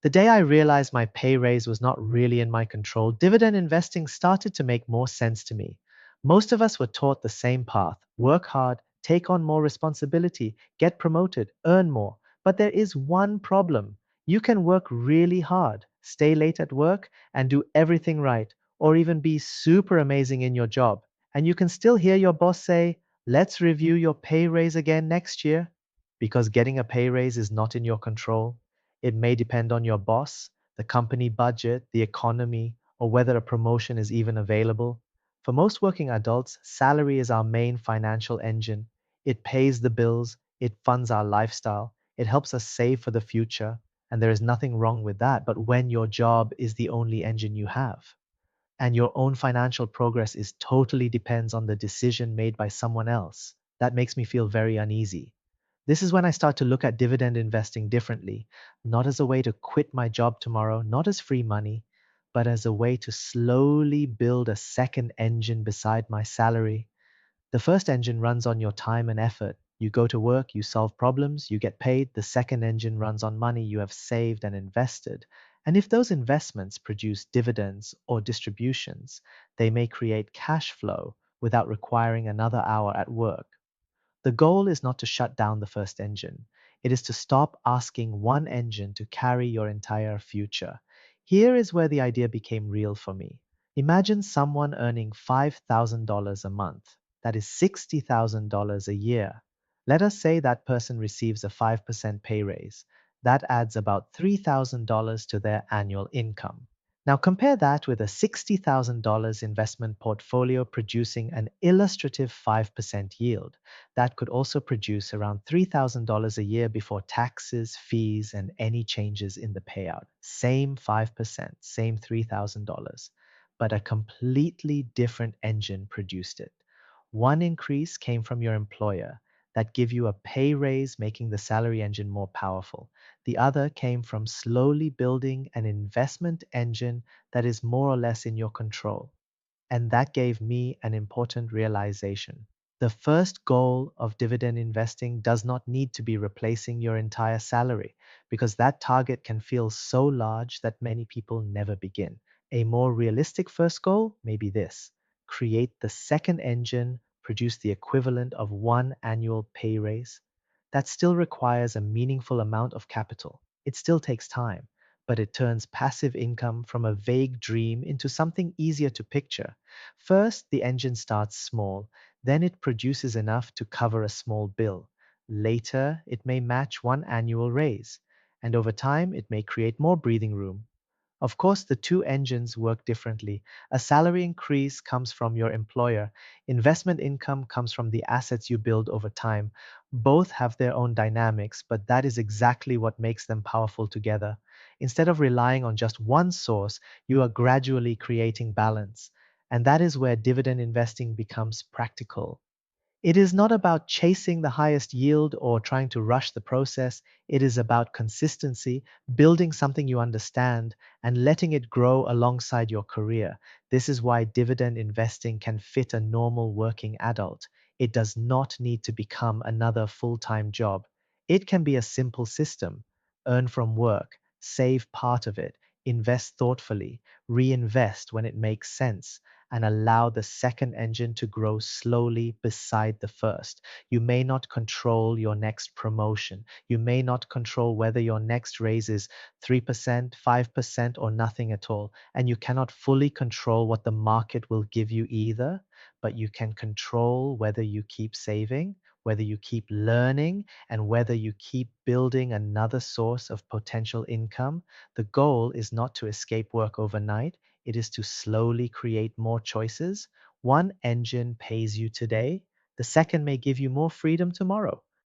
The day I realized my pay raise was not really in my control, dividend investing started to make more sense to me. Most of us were taught the same path: work hard, take on more responsibility, get promoted, earn more. But there is one problem. You can work really hard, stay late at work, and do everything right, or even be super amazing in your job. And you can still hear your boss say, "Let's review your pay raise again next year," because getting a pay raise is not in your control. It may depend on your boss, the company budget, the economy, or whether a promotion is even available. For most working adults, salary is our main financial engine. It pays the bills, it funds our lifestyle, it helps us save for the future, and there is nothing wrong with that. But when your job is the only engine you have, and your own financial progress is totally depends on the decision made by someone else, that makes me feel very uneasy. This is when I start to look at dividend investing differently, not as a way to quit my job tomorrow, not as free money, but as a way to slowly build a second engine beside my salary. The first engine runs on your time and effort. You go to work, you solve problems, you get paid. The second engine runs on money you have saved and invested. And if those investments produce dividends or distributions, they may create cash flow without requiring another hour at work. The goal is not to shut down the first engine. It is to stop asking one engine to carry your entire future. Here is where the idea became real for me. Imagine someone earning $5,000 a month. That is $60,000 a year. Let us say that person receives a 5% pay raise. That adds about $3,000 to their annual income. Now compare that with a $60,000 investment portfolio producing an illustrative 5% yield. That could also produce around $3,000 a year before taxes, fees, and any changes in the payout. Same 5%, same $3,000, but a completely different engine produced it. One increase came from your employer that give you a pay raise, making the salary engine more powerful. The other came from slowly building an investment engine that is more or less in your control. And that gave me an important realization. The first goal of dividend investing does not need to be replacing your entire salary, because that target can feel so large that many people never begin. A more realistic first goal may be this: create the second engine, produce the equivalent of one annual pay raise. That still requires a meaningful amount of capital. It still takes time, but it turns passive income from a vague dream into something easier to picture. First, the engine starts small, then it produces enough to cover a small bill. Later, it may match one annual raise, and over time, it may create more breathing room. Of course, the two engines work differently. A salary increase comes from your employer. Investment income comes from the assets you build over time. Both have their own dynamics, but that is exactly what makes them powerful together. Instead of relying on just one source, you are gradually creating balance. And that is where dividend investing becomes practical. It is not about chasing the highest yield or trying to rush the process. It is about consistency, building something you understand, and letting it grow alongside your career. This is why dividend investing can fit a normal working adult. It does not need to become another full time job. It can be a simple system: earn from work, save part of it, invest thoughtfully, reinvest when it makes sense, and allow the second engine to grow slowly beside the first. You may not control your next promotion. You may not control whether your next raise is 3%, 5%, or nothing at all. And you cannot fully control what the market will give you either, but you can control whether you keep saving, whether you keep learning, and whether you keep building another source of potential income. The goal is not to escape work overnight. It is to slowly create more choices. One engine pays you today, the second may give you more freedom tomorrow.